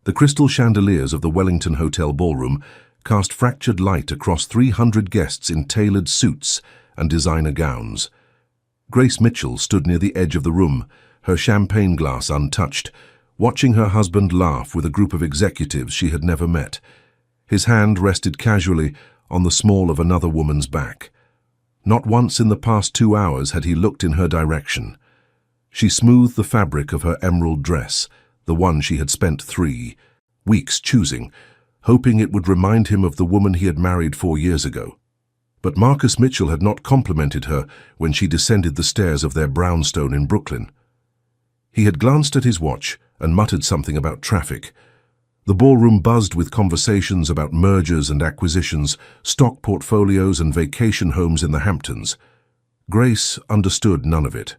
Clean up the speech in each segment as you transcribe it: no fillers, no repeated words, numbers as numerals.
The crystal chandeliers of the Wellington Hotel ballroom cast fractured light across 300 guests in tailored suits and designer gowns. Grace Mitchell stood near the edge of the room, her champagne glass untouched, watching her husband laugh with a group of executives she had never met. His hand rested casually on the small of another woman's back. Not once in the past 2 hours had he looked in her direction. She smoothed the fabric of her emerald dress, the one she had spent 3 weeks choosing, hoping it would remind him of the woman he had married 4 years ago. But Marcus Mitchell had not complimented her when she descended the stairs of their brownstone in Brooklyn. He had glanced at his watch and muttered something about traffic. The ballroom buzzed with conversations about mergers and acquisitions, stock portfolios and vacation homes in the Hamptons. Grace understood none of it.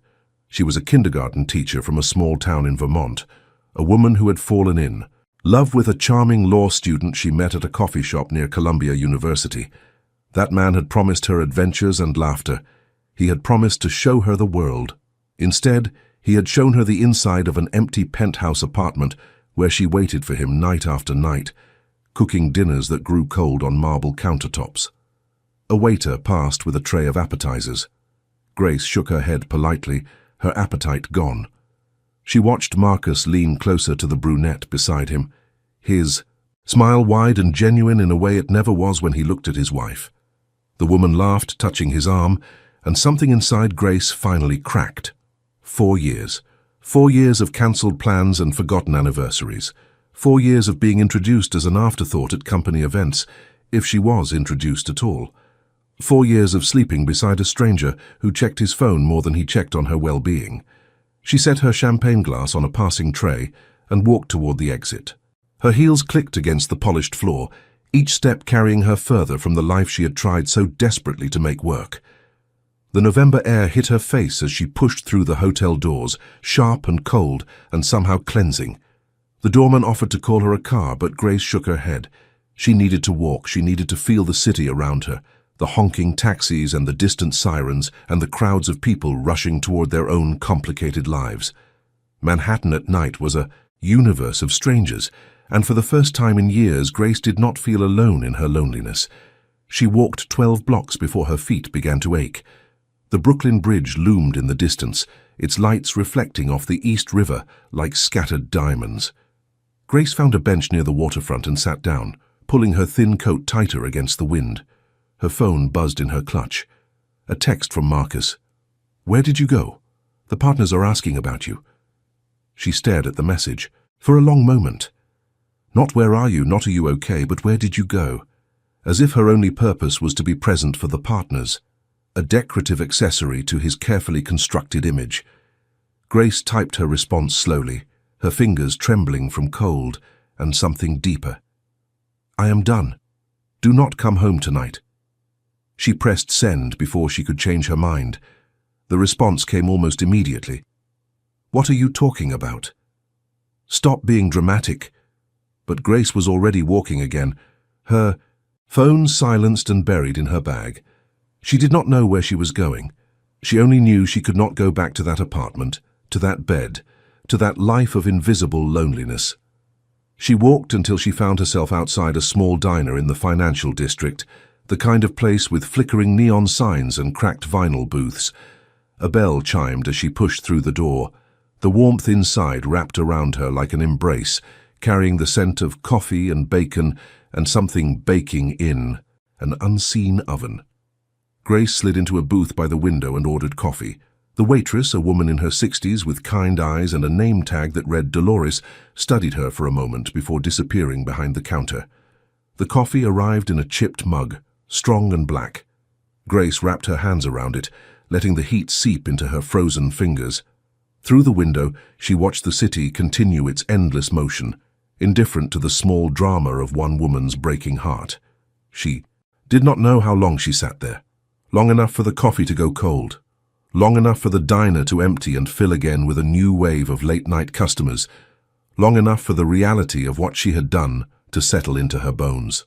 She was a kindergarten teacher from a small town in Vermont, a woman who had fallen in love with a charming law student she met at a coffee shop near Columbia University. That man had promised her adventures and laughter. He had promised to show her the world. Instead, he had shown her the inside of an empty penthouse apartment where she waited for him night after night, cooking dinners that grew cold on marble countertops. A waiter passed with a tray of appetizers. Grace shook her head politely, her appetite gone. She watched Marcus lean closer to the brunette beside him, his smile wide and genuine in a way it never was when he looked at his wife. The woman laughed, touching his arm, and something inside Grace finally cracked. 4 years. 4 years of cancelled plans and forgotten anniversaries. 4 years of being introduced as an afterthought at company events, if she was introduced at all. 4 years of sleeping beside a stranger who checked his phone more than he checked on her well-being. She set her champagne glass on a passing tray and walked toward the exit. Her heels clicked against the polished floor, each step carrying her further from the life she had tried so desperately to make work. The November air hit her face as she pushed through the hotel doors, sharp and cold and somehow cleansing. The doorman offered to call her a car, but Grace shook her head. She needed to walk, she needed to feel the city around her, the honking taxis and the distant sirens and the crowds of people rushing toward their own complicated lives. Manhattan at night was a universe of strangers, and for the first time in years, Grace did not feel alone in her loneliness. She walked 12 blocks before her feet began to ache. The Brooklyn Bridge loomed in the distance, its lights reflecting off the East River like scattered diamonds. Grace found a bench near the waterfront and sat down, pulling her thin coat tighter against the wind. Her phone buzzed in her clutch. A text from Marcus. "Where did you go? The partners are asking about you." She stared at the message for a long moment. Not where are you, not are you okay, but where did you go? As if her only purpose was to be present for the partners, a decorative accessory to his carefully constructed image. Grace typed her response slowly, her fingers trembling from cold and something deeper. "I am done. Do not come home tonight." She pressed send before she could change her mind. The response came almost immediately. "What are you talking about?" "Stop being dramatic." But Grace was already walking again, her phone silenced and buried in her bag. She did not know where she was going. She only knew she could not go back to that apartment, to that bed, to that life of invisible loneliness. She walked until she found herself outside a small diner in the financial district, the kind of place with flickering neon signs and cracked vinyl booths. A bell chimed as she pushed through the door. The warmth inside wrapped around her like an embrace, carrying the scent of coffee and bacon and something baking in an unseen oven. Grace slid into a booth by the window and ordered coffee. The waitress, a woman in her 60s with kind eyes and a name tag that read Dolores, studied her for a moment before disappearing behind the counter. The coffee arrived in a chipped mug, strong and black. Grace wrapped her hands around it, letting the heat seep into her frozen fingers. Through the window, she watched the city continue its endless motion, indifferent to the small drama of one woman's breaking heart. She did not know how long she sat there. Long enough for the coffee to go cold. Long enough for the diner to empty and fill again with a new wave of late-night customers. Long enough for the reality of what she had done to settle into her bones.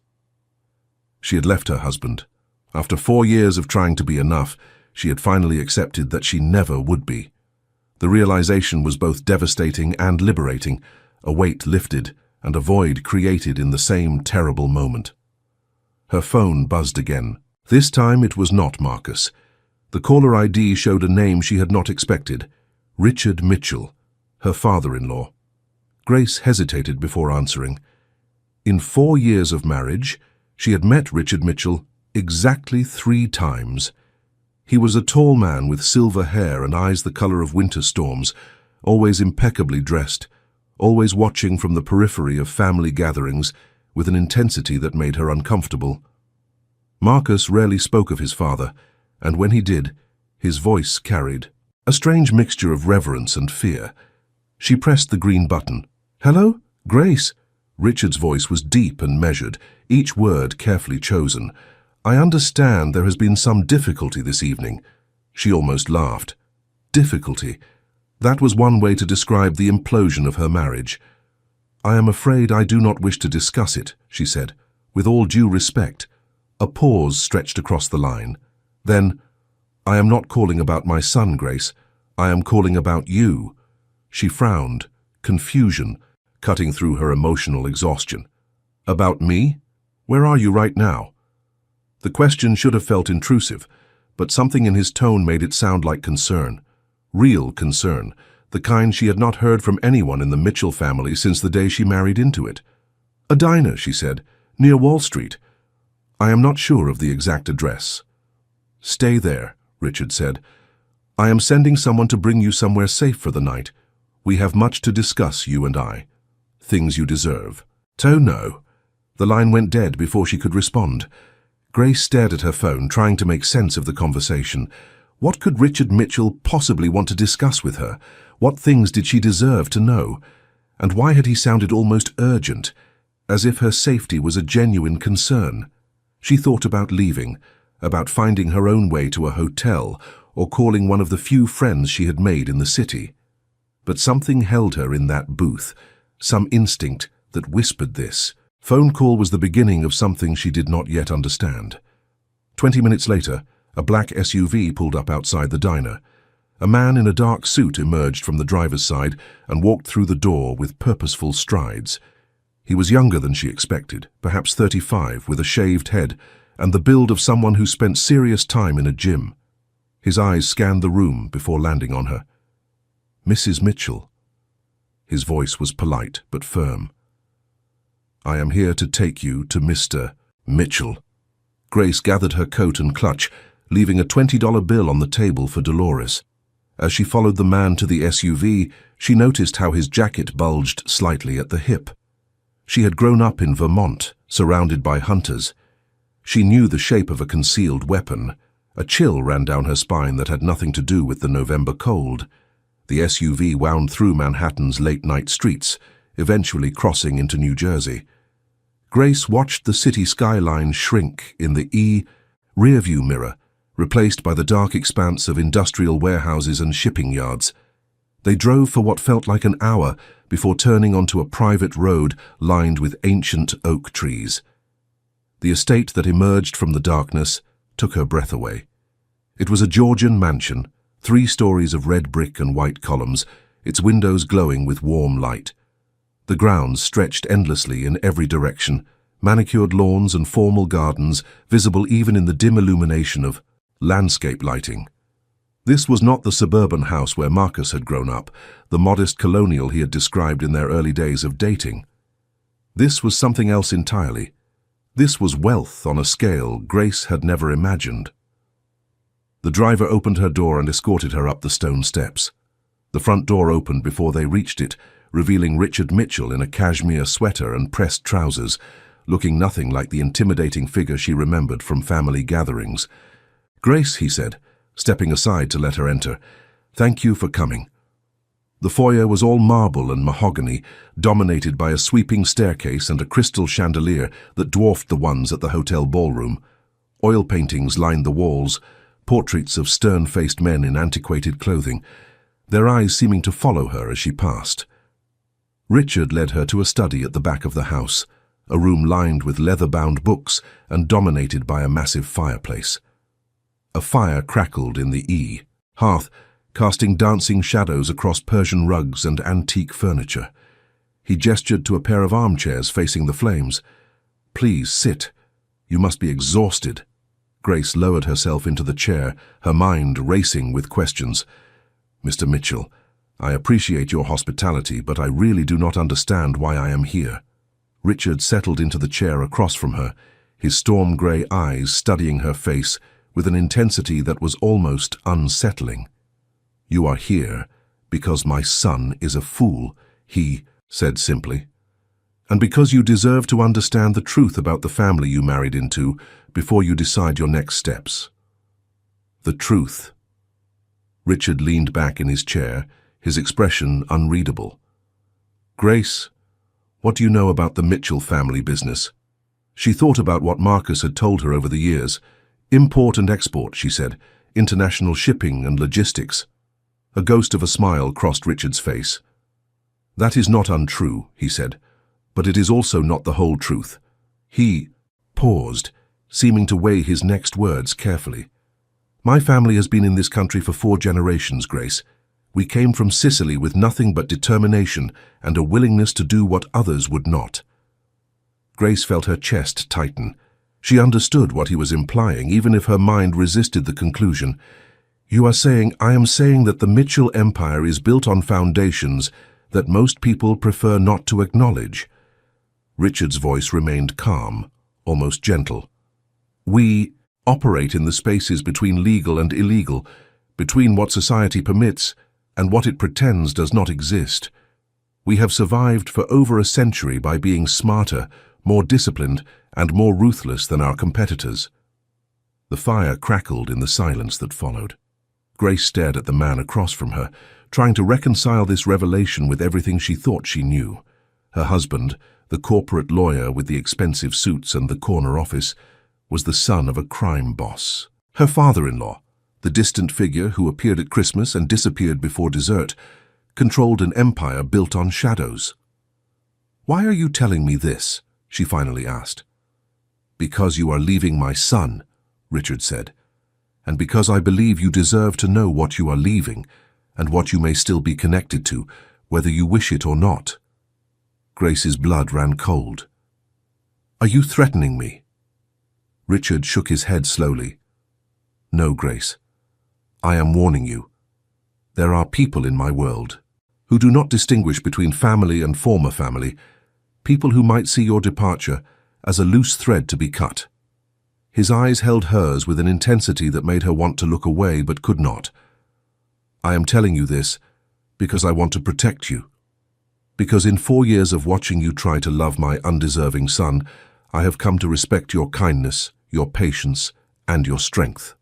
She had left her husband. After 4 years of trying to be enough, she had finally accepted that she never would be. The realization was both devastating and liberating. A weight lifted, and a void created in the same terrible moment. Her phone buzzed again. This time it was not Marcus. The caller ID showed a name she had not expected. Richard Mitchell, her father-in-law. Grace hesitated before answering. In 4 years of marriage, she had met Richard Mitchell exactly 3 times. He was a tall man with silver hair and eyes the color of winter storms, always impeccably dressed, always watching from the periphery of family gatherings with an intensity that made her uncomfortable. Marcus rarely spoke of his father, and when he did, his voice carried a strange mixture of reverence and fear. She pressed the green button. "Hello? Grace?" Richard's voice was deep and measured, each word carefully chosen. "I understand there has been some difficulty this evening." She almost laughed. Difficulty. That was one way to describe the implosion of her marriage. "I am afraid I do not wish to discuss it," she said, with all due respect. A pause stretched across the line. Then, "I am not calling about my son, Grace. I am calling about you." She frowned, confusion cutting through her emotional exhaustion. "About me? Where are you right now?" The question should have felt intrusive, but something in his tone made it sound like concern. Real concern, the kind she had not heard from anyone in the Mitchell family since the day she married into it. "A diner," she said, "near Wall Street. I am not sure of the exact address." "Stay there," Richard said. "I am sending someone to bring you somewhere safe for the night. We have much to discuss, you and I. Things you deserve." "Oh, no." The line went dead before she could respond. Grace stared at her phone, trying to make sense of the conversation. What could Richard Mitchell possibly want to discuss with her? What things did she deserve to know? And why had he sounded almost urgent, as if her safety was a genuine concern? She thought about leaving, about finding her own way to a hotel, or calling one of the few friends she had made in the city. But something held her in that booth, some instinct that whispered this. Phone call was the beginning of something she did not yet understand. 20 minutes later, a black SUV pulled up outside the diner. A man in a dark suit emerged from the driver's side and walked through the door with purposeful strides. He was younger than she expected, perhaps 35, with a shaved head and the build of someone who spent serious time in a gym. His eyes scanned the room before landing on her. "Mrs. Mitchell." His voice was polite but firm. "I am here to take you to Mr. Mitchell." Grace gathered her coat and clutch, leaving a $20 bill on the table for Dolores. As she followed the man to the SUV, she noticed how his jacket bulged slightly at the hip. She had grown up in Vermont, surrounded by hunters. She knew the shape of a concealed weapon. A chill ran down her spine that had nothing to do with the November cold. The SUV wound through Manhattan's late-night streets, eventually crossing into New Jersey. Grace watched the city skyline shrink in the rearview mirror, replaced by the dark expanse of industrial warehouses and shipping yards. They drove for what felt like an hour before turning onto a private road lined with ancient oak trees. The estate that emerged from the darkness took her breath away. It was a Georgian mansion, 3 stories of red brick and white columns, its windows glowing with warm light. The grounds stretched endlessly in every direction, manicured lawns and formal gardens visible even in the dim illumination of landscape lighting. This was not the suburban house where Marcus had grown up, the modest colonial he had described in their early days of dating. This was something else entirely. This was wealth on a scale Grace had never imagined. The driver opened her door and escorted her up the stone steps. The front door opened before they reached it, revealing Richard Mitchell in a cashmere sweater and pressed trousers, looking nothing like the intimidating figure she remembered from family gatherings. "Grace," he said, stepping aside to let her enter, "thank you for coming." The foyer was all marble and mahogany, dominated by a sweeping staircase and a crystal chandelier that dwarfed the ones at the hotel ballroom. Oil paintings lined the walls, portraits of stern-faced men in antiquated clothing, their eyes seeming to follow her as she passed. Richard led her to a study at the back of the house, a room lined with leather-bound books and dominated by a massive fireplace. A fire crackled in the hearth, casting dancing shadows across Persian rugs and antique furniture. He gestured to a pair of armchairs facing the flames. "Please, sit. You must be exhausted." Grace lowered herself into the chair, her mind racing with questions. "Mr. Mitchell, I appreciate your hospitality, but I really do not understand why I am here." Richard settled into the chair across from her, his storm-grey eyes studying her face with an intensity that was almost unsettling. "You are here because my son is a fool," he said simply. "And because you deserve to understand the truth about the family you married into before you decide your next steps." The truth. Richard leaned back in his chair, his expression unreadable. "Grace, what do you know about the Mitchell family business?" She thought about what Marcus had told her over the years. "Import and export," she said, "international shipping and logistics." A ghost of a smile crossed Richard's face. "That is not untrue," he said, "but it is also not the whole truth." He paused, seeming to weigh his next words carefully. "My family has been in this country for 4 generations, Grace. We came from Sicily with nothing but determination and a willingness to do what others would not." Grace felt her chest tighten. She understood what he was implying, even if her mind resisted the conclusion. "You are saying, I am saying that the Mitchell empire is built on foundations that most people prefer not to acknowledge." Richard's voice remained calm, almost gentle. "We operate in the spaces between legal and illegal, between what society permits and what it pretends does not exist. We have survived for over a century by being smarter, more disciplined, and more ruthless than our competitors." The fire crackled in the silence that followed. Grace stared at the man across from her, trying to reconcile this revelation with everything she thought she knew. Her husband, the corporate lawyer with the expensive suits and the corner office, was the son of a crime boss. Her father-in-law, the distant figure who appeared at Christmas and disappeared before dessert, controlled an empire built on shadows. "Why are you telling me this?" she finally asked. "Because you are leaving my son," Richard said, "and because I believe you deserve to know what you are leaving and what you may still be connected to, whether you wish it or not." Grace's blood ran cold. "Are you threatening me?" Richard shook his head slowly. "No, Grace. I am warning you. There are people in my world who do not distinguish between family and former family, people who might see your departure as a loose thread to be cut." His eyes held hers with an intensity that made her want to look away but could not. "I am telling you this because I want to protect you. Because in 4 years of watching you try to love my undeserving son, I have come to respect your kindness, your patience, and your strength."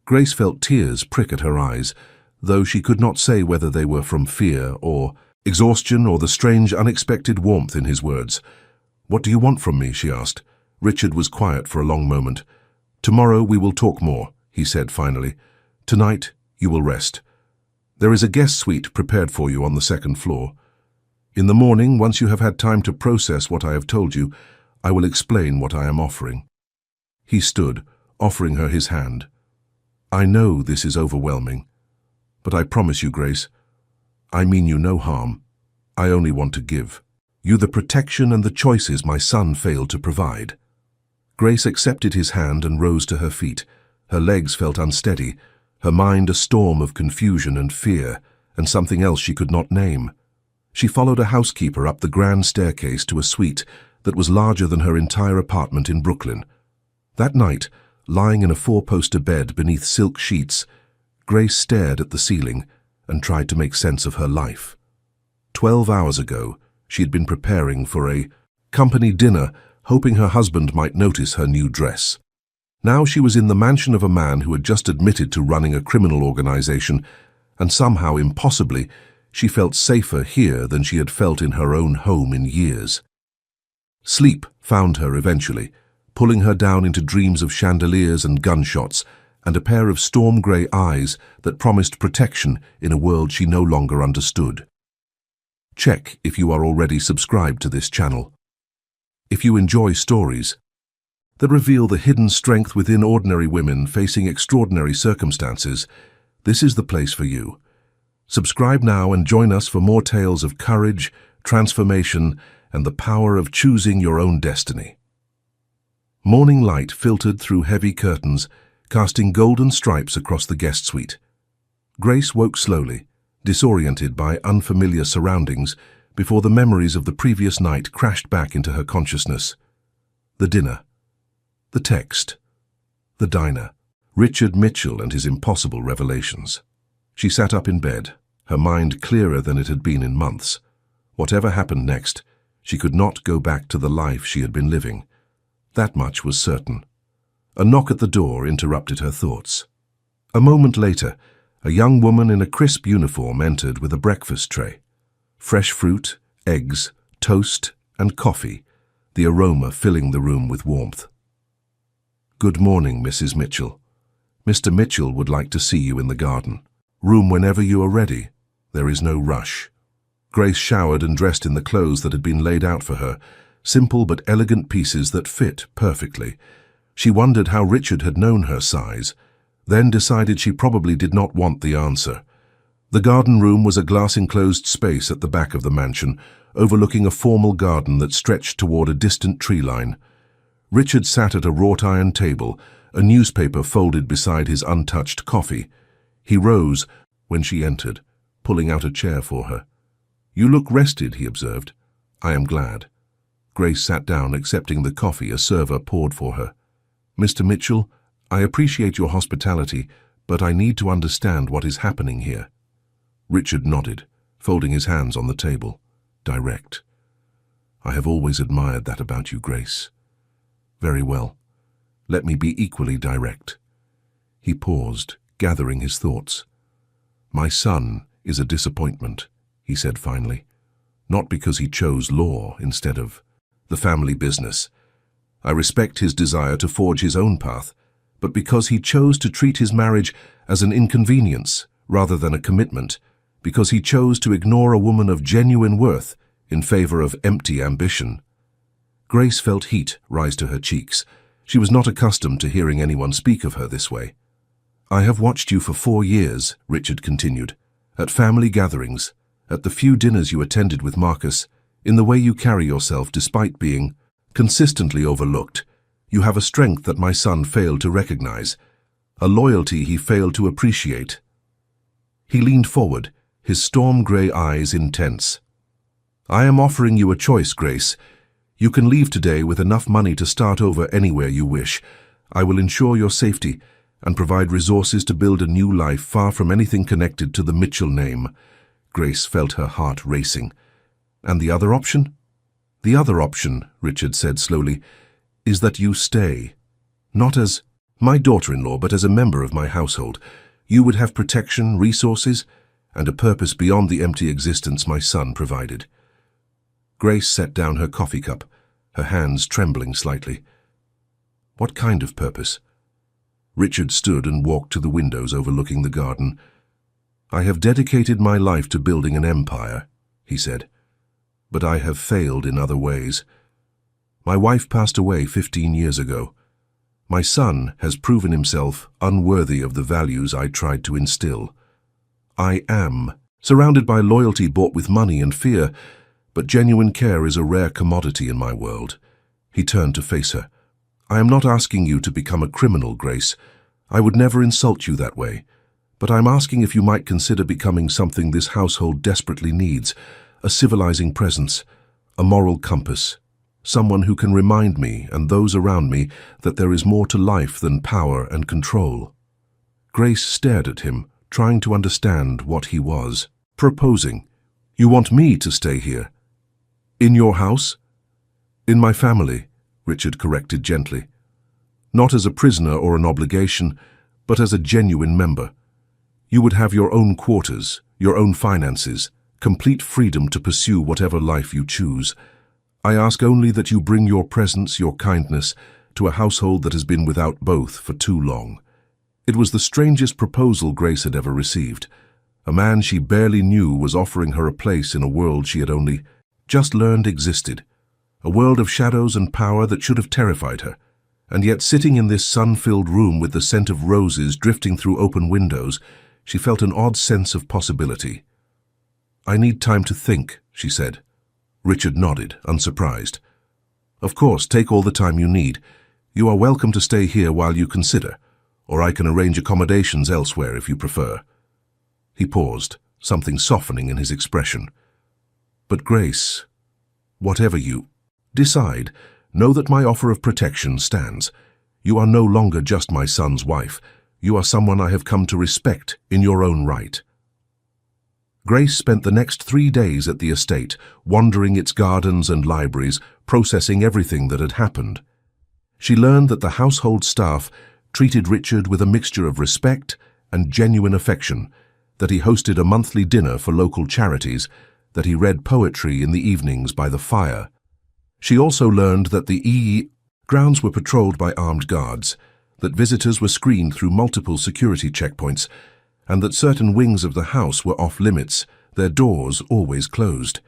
Grace felt tears prick at her eyes, though she could not say whether they were from fear or exhaustion or the strange, unexpected warmth in his words. "What do you want from me?" she asked. Richard was quiet for a long moment. "Tomorrow we will talk more," he said finally. "Tonight you will rest. There is a guest suite prepared for you on the 2nd floor. In the morning, once you have had time to process what I have told you, I will explain what I am offering." He stood, offering her his hand. "I know this is overwhelming, but I promise you, Grace, I mean you no harm. I only want to give you the protection and the choices my son failed to provide." Grace accepted his hand and rose to her feet. Her legs felt unsteady, her mind a storm of confusion and fear, and something else she could not name. She followed a housekeeper up the grand staircase to a suite that was larger than her entire apartment in Brooklyn. That night, lying in a 4-poster bed beneath silk sheets, Grace stared at the ceiling and tried to make sense of her life. 12 hours ago, she had been preparing for a company dinner, hoping her husband might notice her new dress. Now she was in the mansion of a man who had just admitted to running a criminal organization, and somehow, impossibly, she felt safer here than she had felt in her own home in years. Sleep found her eventually, pulling her down into dreams of chandeliers and gunshots, and a pair of storm-grey eyes that promised protection in a world she no longer understood. Check if you are already subscribed to this channel. If you enjoy stories that reveal the hidden strength within ordinary women facing extraordinary circumstances, this is the place for you. Subscribe now and join us for more tales of courage, transformation, and the power of choosing your own destiny. Morning light filtered through heavy curtains, casting golden stripes across the guest suite. Grace woke slowly, disoriented by unfamiliar surroundings, before the memories of the previous night crashed back into her consciousness. The dinner, the text, the diner, Richard Mitchell and his impossible revelations. She sat up in bed, her mind clearer than it had been in months. Whatever happened next, she could not go back to the life she had been living. That much was certain. A knock at the door interrupted her thoughts. A moment later, a young woman in a crisp uniform entered with a breakfast tray. Fresh fruit, eggs, toast, and coffee, the aroma filling the room with warmth. "Good morning, Mrs. Mitchell. Mr. Mitchell would like to see you in the garden. Room whenever you are ready. There is no rush." Grace showered and dressed in the clothes that had been laid out for her, simple but elegant pieces that fit perfectly. She wondered how Richard had known her size, then decided she probably did not want the answer. The garden room was a glass-enclosed space at the back of the mansion, overlooking a formal garden that stretched toward a distant tree line. Richard sat at a wrought-iron table, a newspaper folded beside his untouched coffee. He rose when she entered, pulling out a chair for her. "You look rested," he observed. "I am glad." Grace sat down, accepting the coffee a server poured for her. "Mr. Mitchell, I appreciate your hospitality, but I need to understand what is happening here." Richard nodded, folding his hands on the table. Direct. "I have always admired that about you, Grace." "Very well. Let me be equally direct." He paused, gathering his thoughts. "My son is a disappointment," he said finally. "Not because he chose law instead of the family business. I respect his desire to forge his own path, but because he chose to treat his marriage as an inconvenience rather than a commitment, because he chose to ignore a woman of genuine worth in favor of empty ambition." Grace felt heat rise to her cheeks. She was not accustomed to hearing anyone speak of her this way. "I have watched you for 4 years," Richard continued, "at family gatherings, at the few dinners you attended with Marcus, in the way you carry yourself despite being consistently overlooked. You have a strength that my son failed to recognize, a loyalty he failed to appreciate." He leaned forward, his storm-gray eyes intense. "I am offering you a choice, Grace. You can leave today with enough money to start over anywhere you wish. I will ensure your safety and provide resources to build a new life far from anything connected to the Mitchell name." Grace felt her heart racing. "And the other option?" "The other option," Richard said slowly, "is that you stay. Not as my daughter-in-law, but as a member of my household. You would have protection, resources, and a purpose beyond the empty existence my son provided." Grace set down her coffee cup, her hands trembling slightly. "What kind of purpose?" Richard stood and walked to the windows overlooking the garden. "I have dedicated my life to building an empire," he said, "but I have failed in other ways. My wife passed away 15 years ago. My son has proven himself unworthy of the values I tried to instill. I am surrounded by loyalty bought with money and fear, but genuine care is a rare commodity in my world." He turned to face her. "I am not asking you to become a criminal, Grace. I would never insult you that way. But I'm asking if you might consider becoming something this household desperately needs, a civilizing presence, a moral compass, someone who can remind me and those around me that there is more to life than power and control." Grace stared at him, trying to understand what he was proposing. "You want me to stay here? In your house?" "In my family," Richard corrected gently. "Not as a prisoner or an obligation, but as a genuine member. You would have your own quarters, your own finances, complete freedom to pursue whatever life you choose. I ask only that you bring your presence, your kindness, to a household that has been without both for too long." It was the strangest proposal Grace had ever received. A man she barely knew was offering her a place in a world she had only just learned existed, a world of shadows and power that should have terrified her. And yet, sitting in this sun-filled room with the scent of roses drifting through open windows, she felt an odd sense of possibility. "I need time to think," she said. Richard nodded, unsurprised. "Of course, take all the time you need. You are welcome to stay here while you consider, or I can arrange accommodations elsewhere if you prefer." He paused, something softening in his expression. "But Grace, whatever you decide, know that my offer of protection stands. You are no longer just my son's wife. You are someone I have come to respect in your own right." Grace spent the next 3 days at the estate, wandering its gardens and libraries, processing everything that had happened. She learned that the household staff treated Richard with a mixture of respect and genuine affection, that he hosted a monthly dinner for local charities, that he read poetry in the evenings by the fire. She also learned that the grounds were patrolled by armed guards, that visitors were screened through multiple security checkpoints, and that certain wings of the house were off limits, their doors always closed.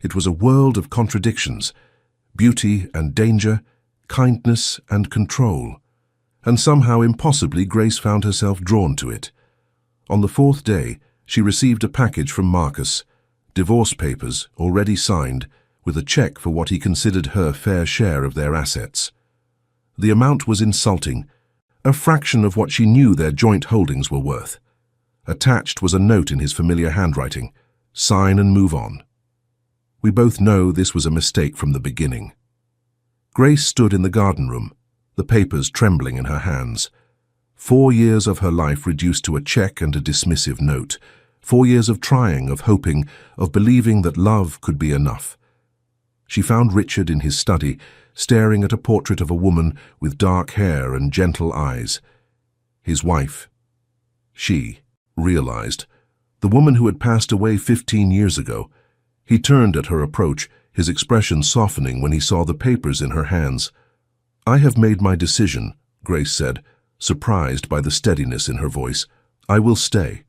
It was a world of contradictions, beauty and danger, kindness and control. And somehow impossibly Grace found herself drawn to it. On the 4th day, she received a package from Marcus, divorce papers already signed, with a check for what he considered her fair share of their assets. The amount was insulting, a fraction of what she knew their joint holdings were worth. Attached was a note in his familiar handwriting: "Sign and move on." We both know this was a mistake from the beginning. Grace stood in the garden room, the papers trembling in her hands. 4 years of her life reduced to a check and a dismissive note. 4 years of trying, of hoping, of believing that love could be enough. She found Richard in his study, staring at a portrait of a woman with dark hair and gentle eyes. His wife. She realized. The woman who had passed away 15 years ago. He turned at her approach, his expression softening when he saw the papers in her hands. "I have made my decision," Grace said, surprised by the steadiness in her voice. "I will stay.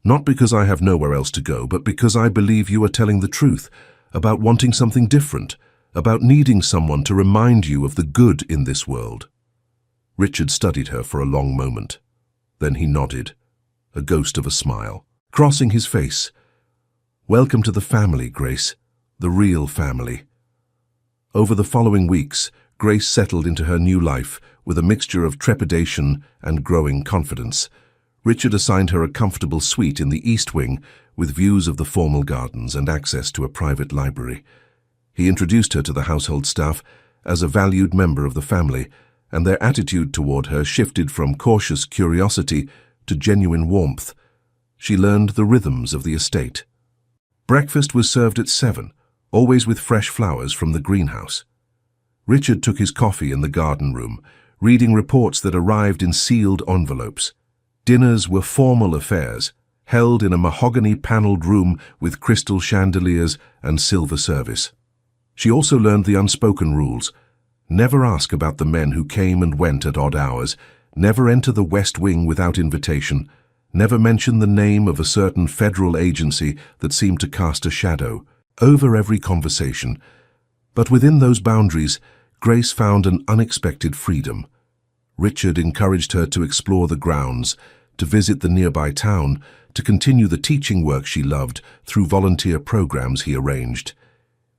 Not because I have nowhere else to go, but because I believe you are telling the truth, about wanting something different, about needing someone to remind you of the good in this world." Richard studied her for a long moment. Then he nodded, a ghost of a smile, crossing his face. "Welcome to the family, Grace, the real family." Over the following weeks, Grace settled into her new life with a mixture of trepidation and growing confidence. Richard assigned her a comfortable suite in the East Wing with views of the formal gardens and access to a private library. He introduced her to the household staff as a valued member of the family, and their attitude toward her shifted from cautious curiosity to genuine warmth. She learned the rhythms of the estate. Breakfast was served at 7, always with fresh flowers from the greenhouse. Richard took his coffee in the garden room, reading reports that arrived in sealed envelopes. Dinners were formal affairs, held in a mahogany-paneled room with crystal chandeliers and silver service. She also learned the unspoken rules. Never ask about the men who came and went at odd hours, never enter the West Wing without invitation, never mention the name of a certain federal agency that seemed to cast a shadow over every conversation. But within those boundaries, Grace found an unexpected freedom. Richard encouraged her to explore the grounds, to visit the nearby town, to continue the teaching work she loved through volunteer programs he arranged.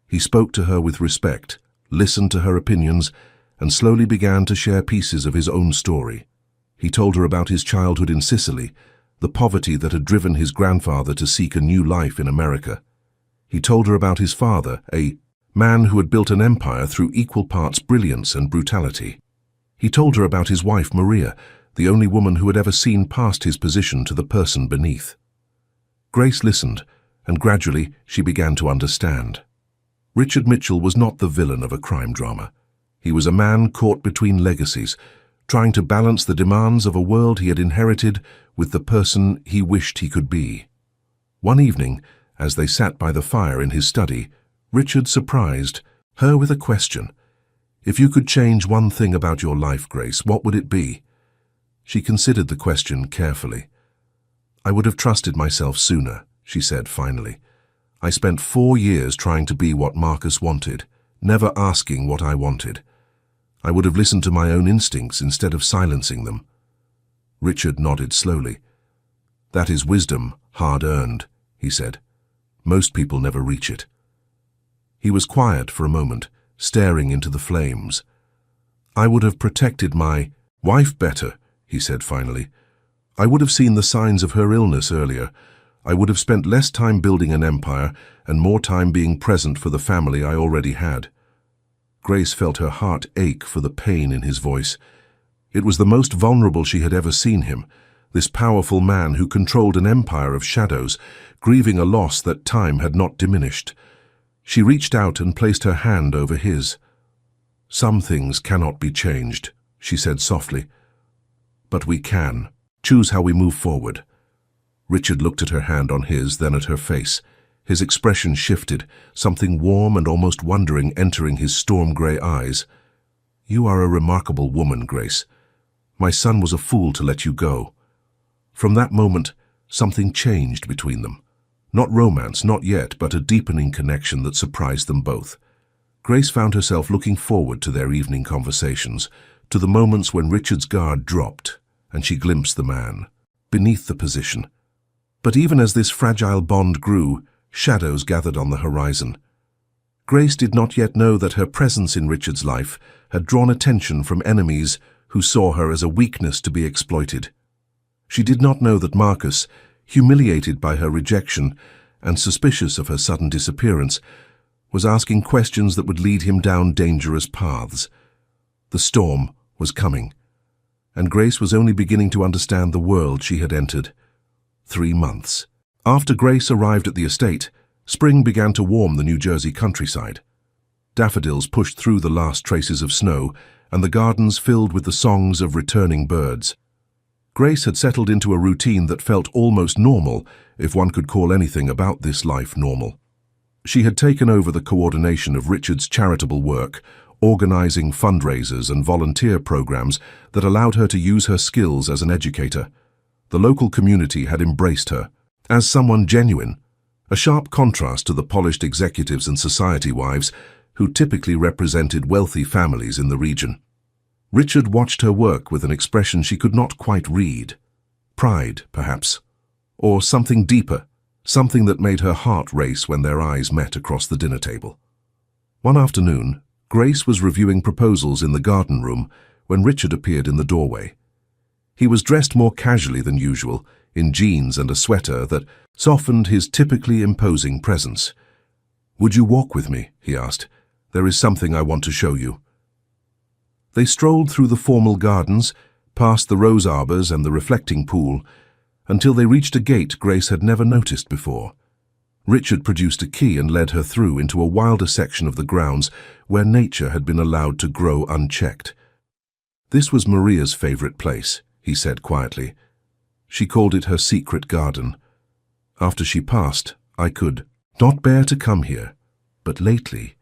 He spoke to her with respect, listened to her opinions, and slowly began to share pieces of his own story. He told her about his childhood in Sicily, the poverty that had driven his grandfather to seek a new life in America. He told her about his father, a man who had built an empire through equal parts brilliance and brutality. He told her about his wife, Maria, the only woman who had ever seen past his position to the person beneath. Grace listened, and gradually she began to understand. Richard Mitchell was not the villain of a crime drama. He was a man caught between legacies, trying to balance the demands of a world he had inherited with the person he wished he could be. One evening, as they sat by the fire in his study, Richard surprised her with a question. "If you could change one thing about your life, Grace, what would it be?" She considered the question carefully. "I would have trusted myself sooner," she said finally. "I spent 4 years trying to be what Marcus wanted, never asking what I wanted. I would have listened to my own instincts instead of silencing them." Richard nodded slowly. "That is wisdom, hard-earned," he said. "Most people never reach it." He was quiet for a moment, staring into the flames. "I would have protected my wife better," he said finally. "I would have seen the signs of her illness earlier. I would have spent less time building an empire and more time being present for the family I already had." Grace felt her heart ache for the pain in his voice. It was the most vulnerable she had ever seen him, this powerful man who controlled an empire of shadows, grieving a loss that time had not diminished. She reached out and placed her hand over his. "Some things cannot be changed," she said softly. "But we can. Choose how we move forward." Richard looked at her hand on his, then at her face. His expression shifted, something warm and almost wondering entering his storm-grey eyes. "You are a remarkable woman, Grace. My son was a fool to let you go." From that moment, something changed between them. Not romance, not yet, but a deepening connection that surprised them both. Grace found herself looking forward to their evening conversations, to the moments when Richard's guard dropped, and she glimpsed the man, beneath the position. But even as this fragile bond grew, shadows gathered on the horizon. Grace did not yet know that her presence in Richard's life had drawn attention from enemies who saw her as a weakness to be exploited. She did not know that Marcus, humiliated by her rejection and suspicious of her sudden disappearance, was asking questions that would lead him down dangerous paths. The storm was coming, and Grace was only beginning to understand the world she had entered. 3 months. After Grace arrived at the estate, spring began to warm the New Jersey countryside. Daffodils pushed through the last traces of snow, and the gardens filled with the songs of returning birds. Grace had settled into a routine that felt almost normal, if one could call anything about this life normal. She had taken over the coordination of Richard's charitable work, organizing fundraisers and volunteer programs that allowed her to use her skills as an educator. The local community had embraced her as someone genuine, a sharp contrast to the polished executives and society wives who typically represented wealthy families in the region. Richard watched her work with an expression she could not quite read. Pride, perhaps, or something deeper, something that made her heart race when their eyes met across the dinner table. One afternoon, Grace was reviewing proposals in the garden room when Richard appeared in the doorway. He was dressed more casually than usual, in jeans and a sweater that softened his typically imposing presence. "Would you walk with me?" he asked. "There is something I want to show you." They strolled through the formal gardens, past the rose arbors and the reflecting pool, until they reached a gate Grace had never noticed before. Richard produced a key and led her through into a wilder section of the grounds where nature had been allowed to grow unchecked. This was Maria's favorite place, he said quietly. She called it her secret garden. After she passed, I could not bear to come here, but lately,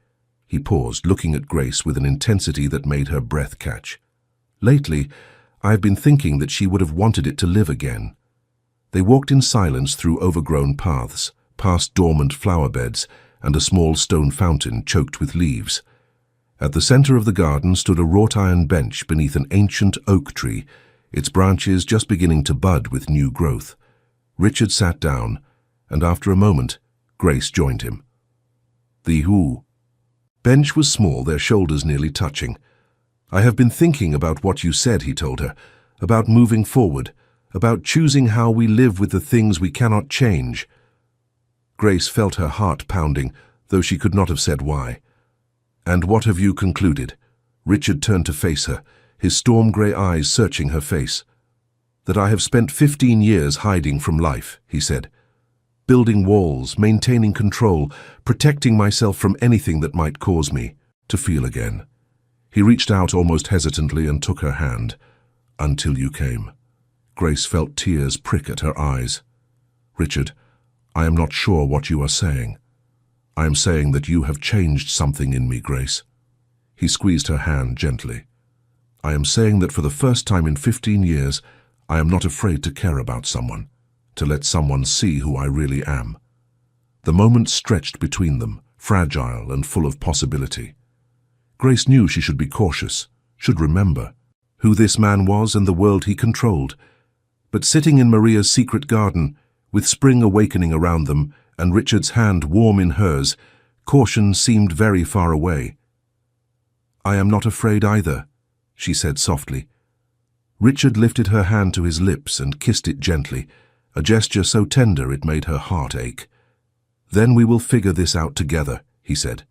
he paused, looking at Grace with an intensity that made her breath catch. Lately, I've been thinking that she would have wanted it to live again. They walked in silence through overgrown paths, past dormant flower beds and a small stone fountain choked with leaves. At the center of the garden stood a wrought-iron bench beneath an ancient oak tree, its branches just beginning to bud with new growth. Richard sat down, and after a moment, Grace joined him. The bench was small, their shoulders nearly touching. I have been thinking about what you said, he told her, about moving forward, about choosing how we live with the things we cannot change. Grace felt her heart pounding, though she could not have said why. And what have you concluded? Richard turned to face her, his storm-grey eyes searching her face. That I have spent 15 years hiding from life, he said. Building walls, maintaining control, protecting myself from anything that might cause me to feel again. He reached out almost hesitantly and took her hand. Until you came. Grace felt tears prick at her eyes. Richard, I am not sure what you are saying. I am saying that you have changed something in me, Grace. He squeezed her hand gently. I am saying that for the first time in 15 years, I am not afraid to care about someone, to let someone see who I really am. The moment stretched between them, fragile and full of possibility. Grace knew she should be cautious, should remember who this man was and the world he controlled. But sitting in Maria's secret garden, with spring awakening around them and Richard's hand warm in hers, Caution seemed very far away. "I am not afraid either," she said softly. Richard lifted her hand to his lips and kissed it gently, a gesture so tender it made her heart ache. "Then we will figure this out together," he said,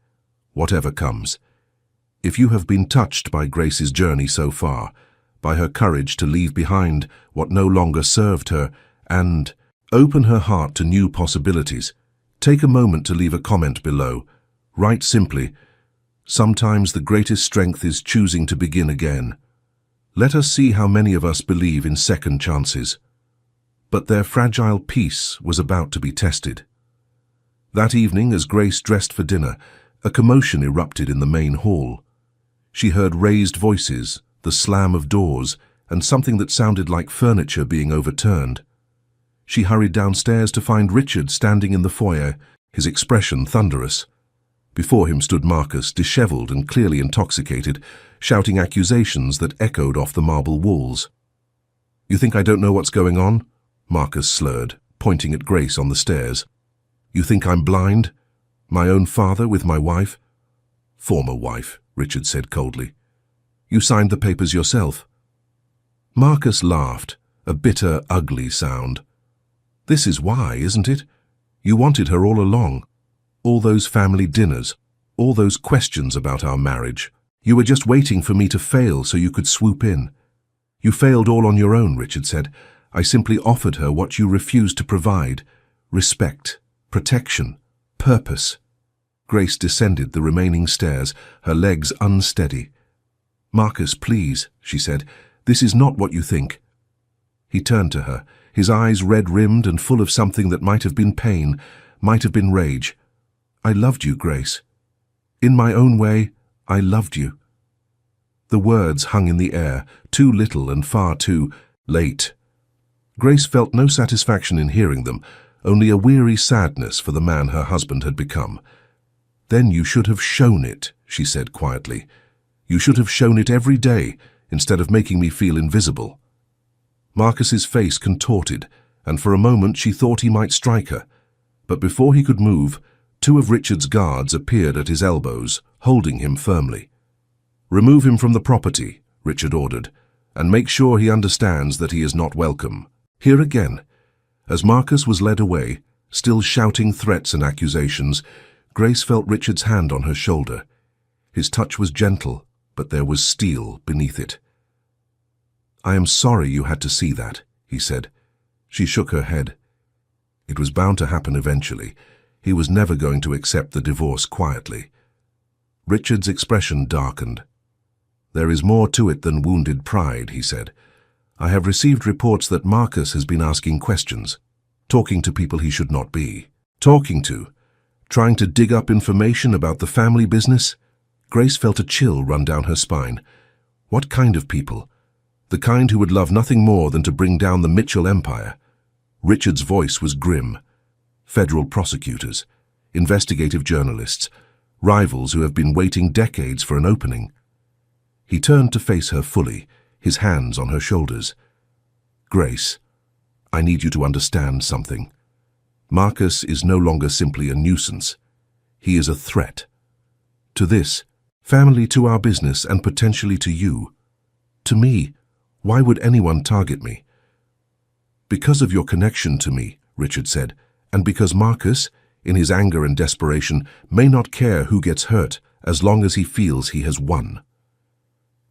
"whatever comes. If you have been touched by Grace's journey so far, by her courage to leave behind what no longer served her and open her heart to new possibilities, take a moment to leave a comment below. Write simply, "Sometimes the greatest strength is choosing to begin again." Let us see how many of us believe in second chances. But their fragile peace was about to be tested. That evening, as Grace dressed for dinner, a commotion erupted in the main hall. She heard raised voices, the slam of doors, and something that sounded like furniture being overturned. She hurried downstairs to find Richard standing in the foyer, his expression thunderous. Before him stood Marcus, disheveled and clearly intoxicated, shouting accusations that echoed off the marble walls. "You think I don't know what's going on?" Marcus slurred, pointing at Grace on the stairs. "You think I'm blind? My own father with my wife?" "Former wife," Richard said coldly. "You signed the papers yourself." Marcus laughed, a bitter, ugly sound. "This is why, isn't it? You wanted her all along. All those family dinners, all those questions about our marriage. You were just waiting for me to fail so you could swoop in." "You failed all on your own," Richard said. "I simply offered her what you refused to provide: respect, protection, purpose." Grace descended the remaining stairs, her legs unsteady. "Marcus, please," she said. "This is not what you think." He turned to her, his eyes red-rimmed and full of something that might have been pain, might have been rage. "I loved you, Grace. In my own way, I loved you." The words hung in the air, too little and far too late. Grace felt no satisfaction in hearing them, only a weary sadness for the man her husband had become. "Then you should have shown it," she said quietly. "You should have shown it every day, instead of making me feel invisible." Marcus's face contorted, and for a moment she thought he might strike her. But before he could move, two of Richard's guards appeared at his elbows, holding him firmly. "Remove him from the property," Richard ordered, "and make sure he understands that he is not welcome here again." As Marcus was led away, still shouting threats and accusations, Grace felt Richard's hand on her shoulder. His touch was gentle, but there was steel beneath it. "I am sorry you had to see that," he said. She shook her head. It was bound to happen eventually. He was never going to accept the divorce quietly. Richard's expression darkened. "There is more to it than wounded pride," he said. "I have received reports that Marcus has been asking questions, talking to people he should not be talking to, trying to dig up information about the family business." Grace felt a chill run down her spine. What kind of people? The kind who would love nothing more than to bring down the Mitchell empire. Richard's voice was grim. Federal prosecutors, investigative journalists, rivals who have been waiting decades for an opening. He turned to face her fully, his hands on her shoulders. "Grace, I need you to understand something. Marcus is no longer simply a nuisance. He is a threat. To this family, to our business, and potentially to you. To me. Why would anyone target me?" "Because of your connection to me," Richard said, "and because Marcus, in his anger and desperation, may not care who gets hurt as long as he feels he has won."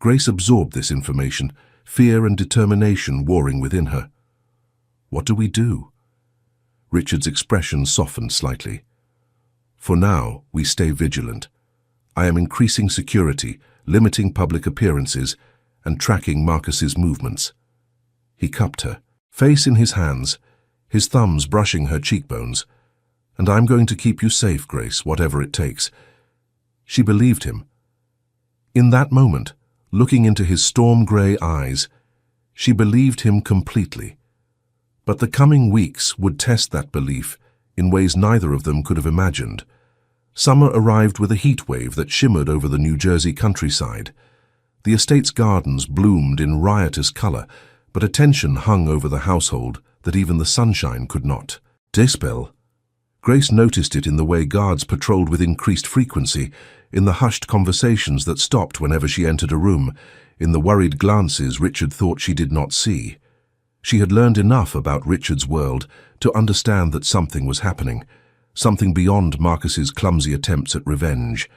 Grace absorbed this information, fear and determination warring within her. "What do we do?" Richard's expression softened slightly. "For now, we stay vigilant. I am increasing security, limiting public appearances, and tracking Marcus's movements." He cupped her, face in his hands, his thumbs brushing her cheekbones. "And I'm going to keep you safe, Grace, whatever it takes." She believed him. In that moment, looking into his storm-gray eyes, she believed him completely. But the coming weeks would test that belief in ways neither of them could have imagined. Summer arrived with a heat wave that shimmered over the New Jersey countryside. The estate's gardens bloomed in riotous color, but a tension hung over the household that even the sunshine could not dispel. Grace noticed it in the way guards patrolled with increased frequency, in the hushed conversations that stopped whenever she entered a room, in the worried glances Richard thought she did not see. She had learned enough about Richard's world to understand that something was happening, something beyond Marcus's clumsy attempts at revenge.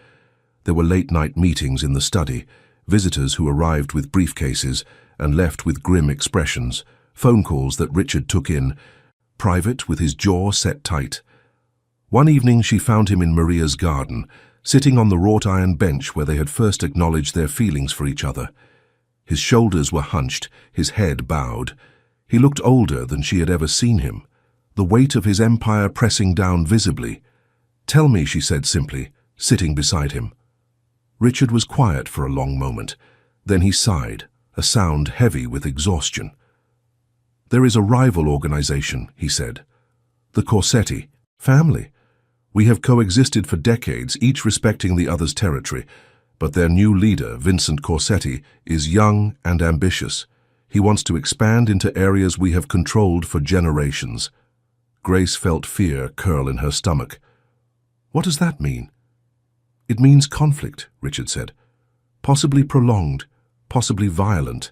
There were late-night meetings in the study, visitors who arrived with briefcases and left with grim expressions, phone calls that Richard took in, private with his jaw set tight. One evening she found him in Maria's garden, sitting on the wrought-iron bench where they had first acknowledged their feelings for each other. His shoulders were hunched, his head bowed. He looked older than she had ever seen him, the weight of his empire pressing down visibly. "Tell me," she said simply, sitting beside him. Richard was quiet for a long moment. Then he sighed, a sound heavy with exhaustion. "There is a rival organization," he said. "The Corsetti, family. We have coexisted for decades, each respecting the other's territory. But their new leader, Vincent Corsetti, is young and ambitious. He wants to expand into areas we have controlled for generations." Grace felt fear curl in her stomach. "What does that mean?" "It means conflict," Richard said. "Possibly prolonged, possibly violent."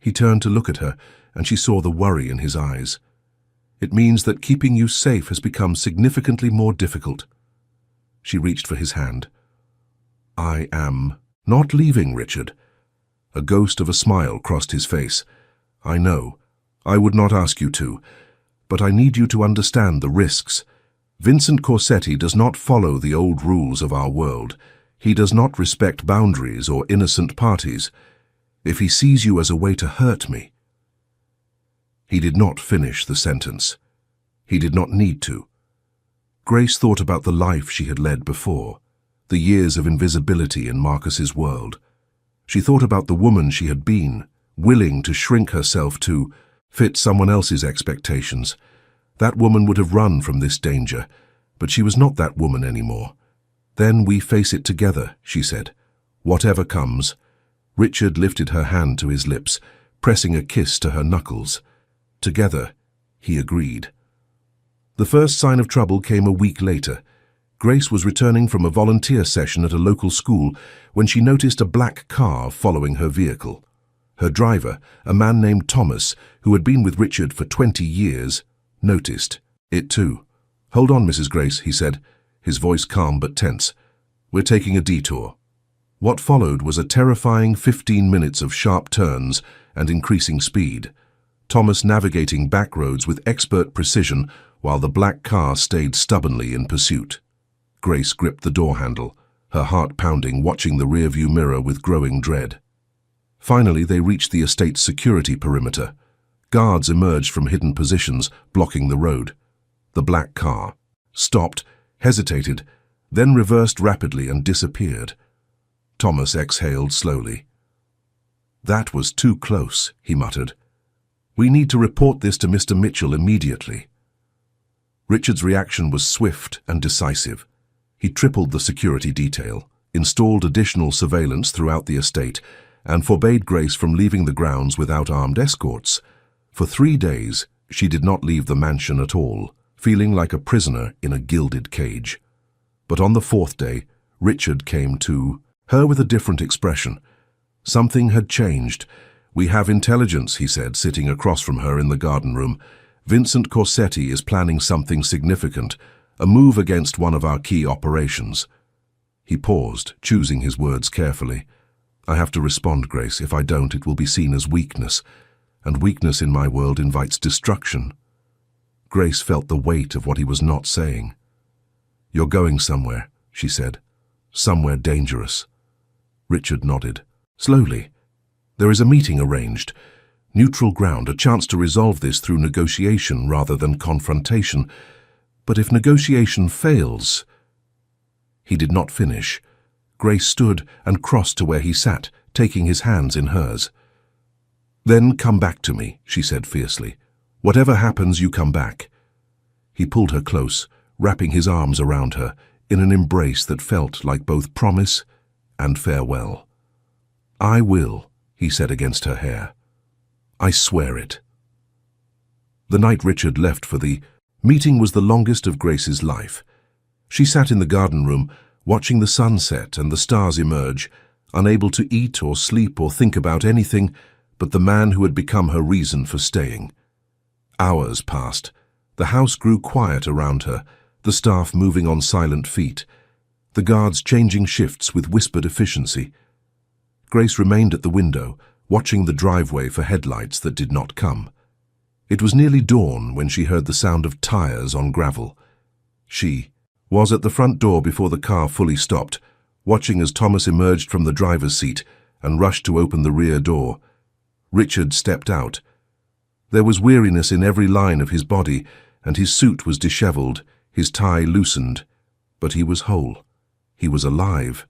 He turned to look at her, and she saw the worry in his eyes. "It means that keeping you safe has become significantly more difficult." She reached for his hand. "I am not leaving, Richard." A ghost of a smile crossed his face. "I know. I would not ask you to. But I need you to understand the risks. Vincent Corsetti does not follow the old rules of our world. He does not respect boundaries or innocent parties. If he sees you as a way to hurt me—" He did not finish the sentence. He did not need to. Grace thought about the life she had led before, the years of invisibility in Marcus's world. She thought about the woman she had been, willing to shrink herself to fit someone else's expectations. That woman would have run from this danger, but she was not that woman anymore. "Then we face it together," she said. "Whatever comes." Richard lifted her hand to his lips, pressing a kiss to her knuckles. "Together," he agreed. The first sign of trouble came a week later. Grace was returning from a volunteer session at a local school when she noticed a black car following her vehicle. Her driver, a man named Thomas, who had been with Richard for 20 years, noticed it too. "Hold on, Mrs. Grace," he said, his voice calm but tense. "We're taking a detour." What followed was a terrifying 15 minutes of sharp turns and increasing speed, Thomas navigating back roads with expert precision while the black car stayed stubbornly in pursuit. Grace gripped the door handle, her heart pounding, watching the rearview mirror with growing dread. Finally, they reached the estate's security perimeter. Guards emerged from hidden positions, blocking the road. The black car stopped, hesitated, then reversed rapidly and disappeared. Thomas exhaled slowly. "That was too close," he muttered. "We need to report this to Mr. Mitchell immediately." Richard's reaction was swift and decisive. He tripled the security detail, installed additional surveillance throughout the estate, and forbade Grace from leaving the grounds without armed escorts. For 3 days, she did not leave the mansion at all, feeling like a prisoner in a gilded cage. But on the 4th day, Richard came to her with a different expression. Something had changed. "We have intelligence," he said, sitting across from her in the garden room. "Vincent Corsetti is planning something significant, a move against one of our key operations." He paused, choosing his words carefully. "I have to respond, Grace. If I don't, it will be seen as weakness, and weakness in my world invites destruction." Grace felt the weight of what he was not saying. "You're going somewhere," she said. "Somewhere dangerous." Richard nodded. "Slowly. There is a meeting arranged. Neutral ground, a chance to resolve this through negotiation rather than confrontation. But if negotiation fails—" He did not finish. Grace stood and crossed to where he sat, taking his hands in hers. "Then come back to me," she said fiercely. "Whatever happens, you come back." He pulled her close, wrapping his arms around her, in an embrace that felt like both promise and farewell. "I will," he said against her hair. "I swear it." The night Richard left for the Meeting was the longest of Grace's life. She sat in the garden room, watching the sun set and the stars emerge, unable to eat or sleep or think about anything but the man who had become her reason for staying. Hours passed. The house grew quiet around her, the staff moving on silent feet, the guards changing shifts with whispered efficiency. Grace remained at the window, watching the driveway for headlights that did not come. It was nearly dawn when she heard the sound of tires on gravel. She was at the front door before the car fully stopped, watching as Thomas emerged from the driver's seat and rushed to open the rear door. Richard stepped out. There was weariness in every line of his body, and his suit was disheveled, his tie loosened. But he was whole. He was alive.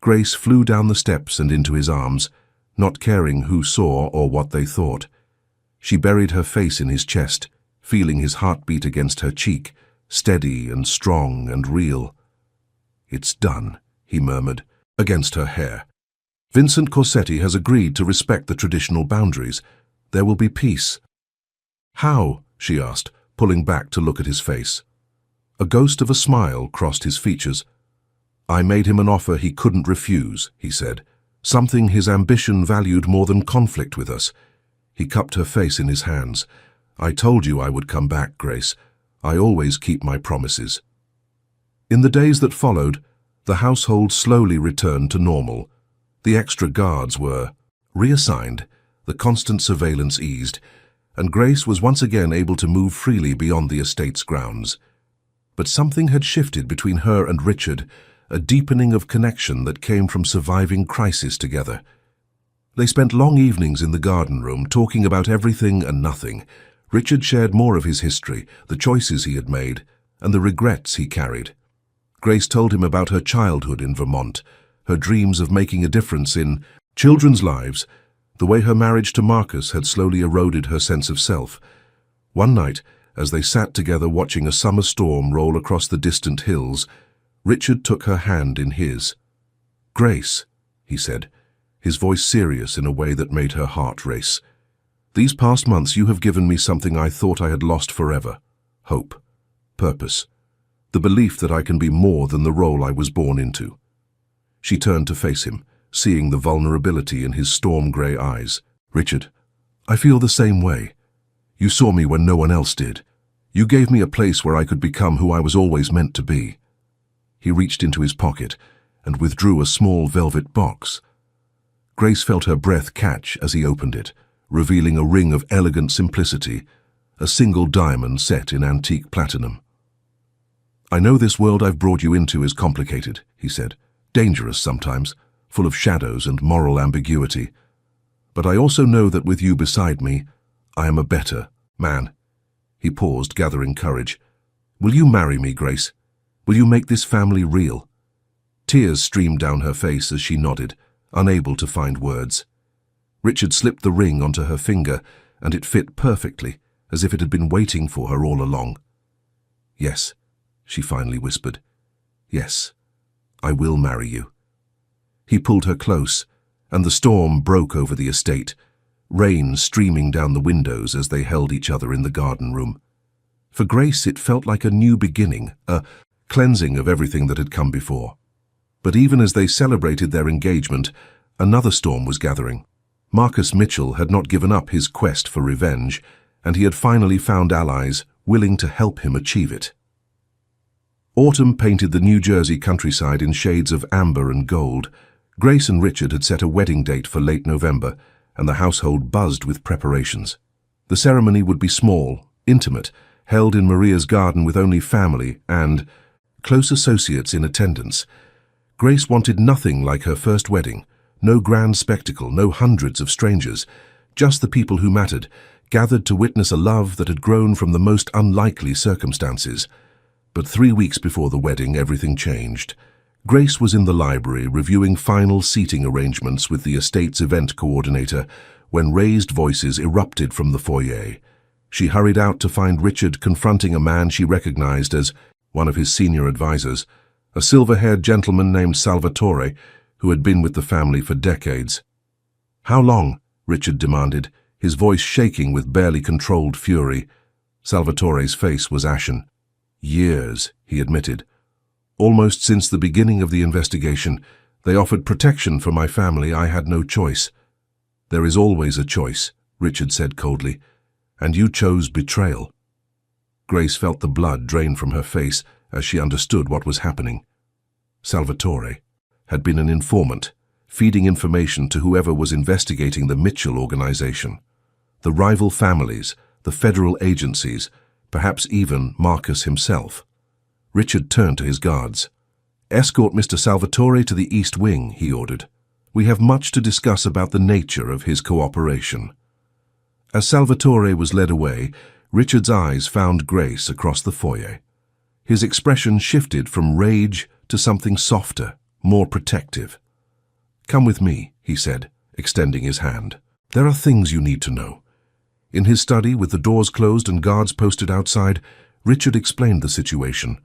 Grace flew down the steps and into his arms, not caring who saw or what they thought. She buried her face in his chest, feeling his heartbeat against her cheek, steady and strong and real. "It's done," he murmured, against her hair. "Vincent Corsetti has agreed to respect the traditional boundaries. There will be peace." "How?" she asked, pulling back to look at his face. A ghost of a smile crossed his features. "I made him an offer he couldn't refuse," he said, "something his ambition valued more than conflict with us." He cupped her face in his hands. "I told you I would come back, Grace. I always keep my promises." In the days that followed, the household slowly returned to normal. The extra guards were reassigned, the constant surveillance eased, and Grace was once again able to move freely beyond the estate's grounds. But something had shifted between her and Richard, a deepening of connection that came from surviving crisis together. They spent long evenings in the garden room, talking about everything and nothing. Richard shared more of his history, the choices he had made, and the regrets he carried. Grace told him about her childhood in Vermont, her dreams of making a difference in children's lives, the way her marriage to Marcus had slowly eroded her sense of self. One night, as they sat together watching a summer storm roll across the distant hills, Richard took her hand in his. "Grace," he said, his voice serious in a way that made her heart race. "These past months you have given me something I thought I had lost forever. Hope, purpose, the belief that I can be more than the role I was born into." She turned to face him, seeing the vulnerability in his storm-grey eyes. "Richard, I feel the same way. You saw me when no one else did. You gave me a place where I could become who I was always meant to be." He reached into his pocket and withdrew a small velvet box. Grace felt her breath catch as he opened it, revealing a ring of elegant simplicity, a single diamond set in antique platinum. "I know this world I've brought you into is complicated," he said, "dangerous sometimes, full of shadows and moral ambiguity. But I also know that with you beside me, I am a better man." He paused, gathering courage. "Will you marry me, Grace? Will you make this family real?" Tears streamed down her face as she nodded, unable to find words. Richard slipped the ring onto her finger, and it fit perfectly, as if it had been waiting for her all along. "Yes," she finally whispered. "Yes, I will marry you." He pulled her close, and the storm broke over the estate, rain streaming down the windows as they held each other in the garden room. For Grace, it felt like a new beginning, a cleansing of everything that had come before. But even as they celebrated their engagement, another storm was gathering. Marcus Mitchell had not given up his quest for revenge, and he had finally found allies willing to help him achieve it. Autumn painted the New Jersey countryside in shades of amber and gold. Grace and Richard had set a wedding date for late November, and the household buzzed with preparations. The ceremony would be small, intimate, held in Maria's garden with only family and close associates in attendance. Grace wanted nothing like her first wedding, no grand spectacle, no hundreds of strangers, just the people who mattered, gathered to witness a love that had grown from the most unlikely circumstances. But 3 weeks before the wedding, everything changed. Grace was in the library reviewing final seating arrangements with the estate's event coordinator when raised voices erupted from the foyer. She hurried out to find Richard confronting a man she recognized as one of his senior advisors, a silver-haired gentleman named Salvatore, who had been with the family for decades. "How long?" Richard demanded, his voice shaking with barely controlled fury. Salvatore's face was ashen. Years, he admitted. Almost since the beginning of the investigation, they offered protection for my family. I had no choice. There is always a choice, Richard said coldly, and you chose betrayal. Grace felt the blood drain from her face as she understood what was happening. Salvatore had been an informant, feeding information to whoever was investigating the Mitchell organization. The rival families, the federal agencies, perhaps even Marcus himself. Richard turned to his guards. "Escort Mr. Salvatore to the East Wing," he ordered. "We have much to discuss about the nature of his cooperation." As Salvatore was led away, Richard's eyes found Grace across the foyer. His expression shifted from rage to something softer, more protective. "Come with me," he said, extending his hand. "There are things you need to know." In his study, with the doors closed and guards posted outside, Richard explained the situation.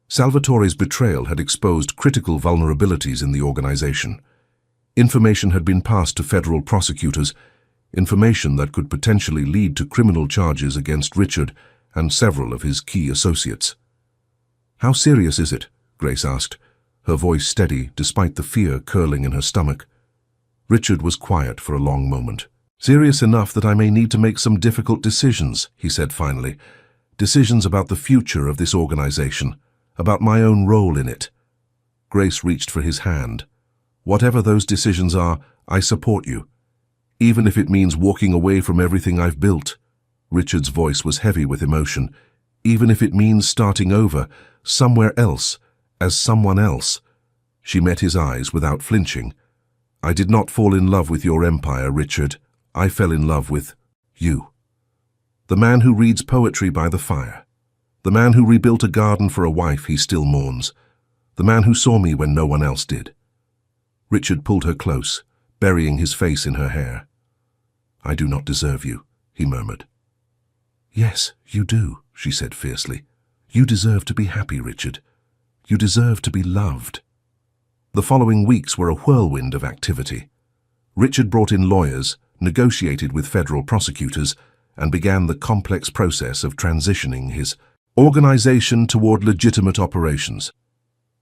Salvatore's betrayal had exposed critical vulnerabilities in the organization. Information had been passed to federal prosecutors, information that could potentially lead to criminal charges against Richard and several of his key associates. "How serious is it?" Grace asked, her voice steady despite the fear curling in her stomach. Richard was quiet for a long moment. "Serious enough that I may need to make some difficult decisions," he said finally. "Decisions about the future of this organization, about my own role in it." Grace reached for his hand. "Whatever those decisions are, I support you, even if it means walking away from everything I've built." Richard's voice was heavy with emotion. "Even if it means starting over, somewhere else, as someone else." She met his eyes without flinching. "I did not fall in love with your empire, Richard. I fell in love with you. The man who reads poetry by the fire. The man who rebuilt a garden for a wife he still mourns. The man who saw me when no one else did." Richard pulled her close, burying his face in her hair. "I do not deserve you," he murmured. "Yes, you do," she said fiercely. "You deserve to be happy, Richard. You deserve to be loved." The following weeks were a whirlwind of activity. Richard brought in lawyers, negotiated with federal prosecutors, and began the complex process of transitioning his organization toward legitimate operations.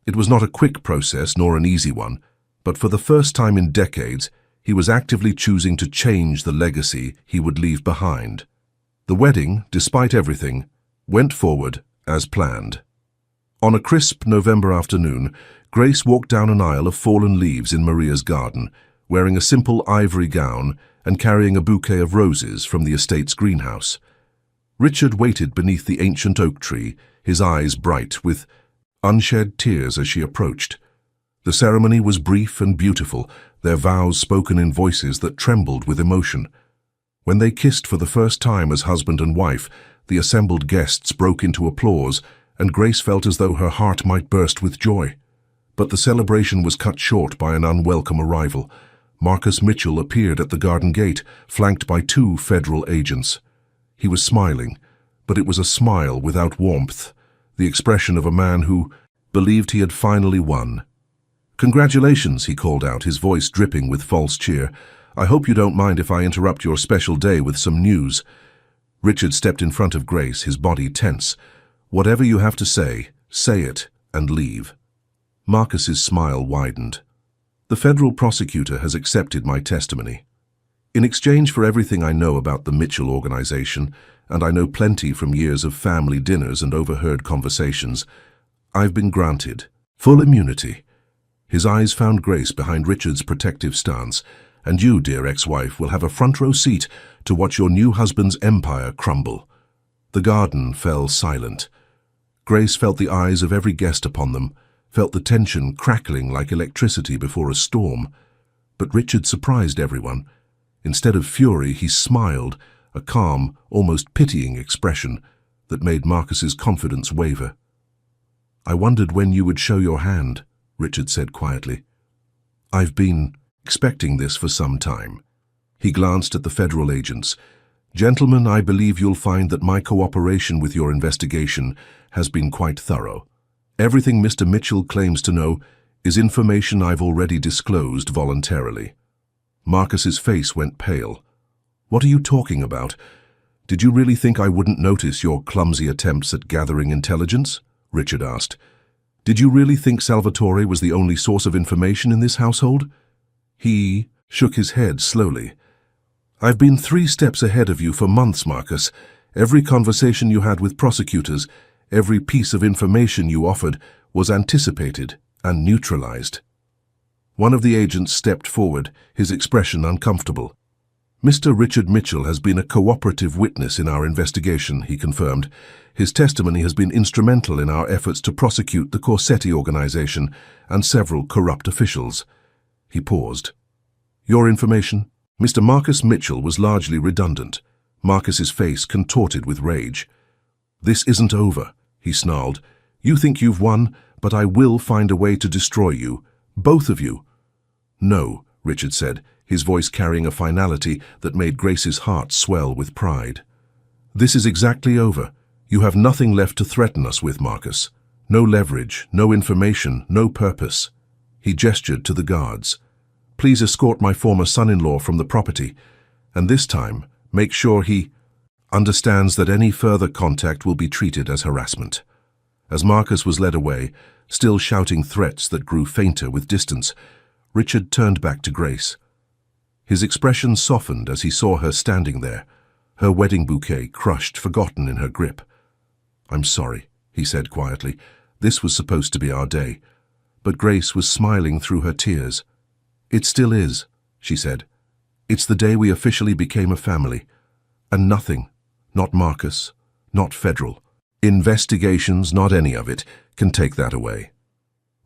It was not a quick process nor an easy one, but for the first time in decades, he was actively choosing to change the legacy he would leave behind. The wedding, despite everything, went forward as planned. On a crisp November afternoon, Grace walked down an aisle of fallen leaves in Maria's garden, wearing a simple ivory gown and carrying a bouquet of roses from the estate's greenhouse. Richard waited beneath the ancient oak tree, his eyes bright with unshed tears as she approached. The ceremony was brief and beautiful, their vows spoken in voices that trembled with emotion. When they kissed for the first time as husband and wife, the assembled guests broke into applause, and Grace felt as though her heart might burst with joy. But the celebration was cut short by an unwelcome arrival. Marcus Mitchell appeared at the garden gate, flanked by 2 federal agents. He was smiling, but it was a smile without warmth, the expression of a man who believed he had finally won. "Congratulations," he called out, his voice dripping with false cheer. "I hope you don't mind if I interrupt your special day with some news." Richard stepped in front of Grace, his body tense. "Whatever you have to say it, and leave." Marcus's smile widened. "The federal prosecutor has accepted my testimony. In exchange for everything I know about the Mitchell organization, and I know plenty from years of family dinners and overheard conversations, I've been granted full immunity." His eyes found Grace behind Richard's protective stance. "And you, dear ex-wife, will have a front-row seat to watch your new husband's empire crumble." The garden fell silent. Grace felt the eyes of every guest upon them, felt the tension crackling like electricity before a storm. But Richard surprised everyone. Instead of fury, he smiled, a calm, almost pitying expression that made Marcus's confidence waver. "I wondered when you would show your hand," Richard said quietly. "I've been expecting this for some time." He glanced at the federal agents. "Gentlemen, I believe you'll find that my cooperation with your investigation has been quite thorough. Everything Mr. Mitchell claims to know is information I've already disclosed voluntarily." Marcus's face went pale. "What are you talking about?" Did you really think I wouldn't notice your clumsy attempts at gathering intelligence? Richard asked. Did you really think Salvatore was the only source of information in this household? He shook his head slowly. I've been 3 steps ahead of you for months, Marcus. Every conversation you had with prosecutors, every piece of information you offered was anticipated and neutralized. One of the agents stepped forward, his expression uncomfortable. Mr. Richard Mitchell has been a cooperative witness in our investigation, he confirmed. His testimony has been instrumental in our efforts to prosecute the Corsetti organization and several corrupt officials. He paused. Your information? Mr. Marcus Mitchell was largely redundant. Marcus's face contorted with rage. This isn't over, he snarled. You think you've won, but I will find a way to destroy you. Both of you. No, Richard said, his voice carrying a finality that made Grace's heart swell with pride. This is exactly over. You have nothing left to threaten us with, Marcus. No leverage, no information, no purpose. He gestured to the guards. Please escort my former son-in-law from the property, and this time, make sure he understands that any further contact will be treated as harassment. As Marcus was led away, still shouting threats that grew fainter with distance, Richard turned back to Grace. His expression softened as he saw her standing there, her wedding bouquet crushed, forgotten in her grip. I'm sorry, he said quietly. This was supposed to be our day. But Grace was smiling through her tears. It still is, she said. It's the day we officially became a family. And nothing, not Marcus, not federal, investigations, not any of it, can take that away.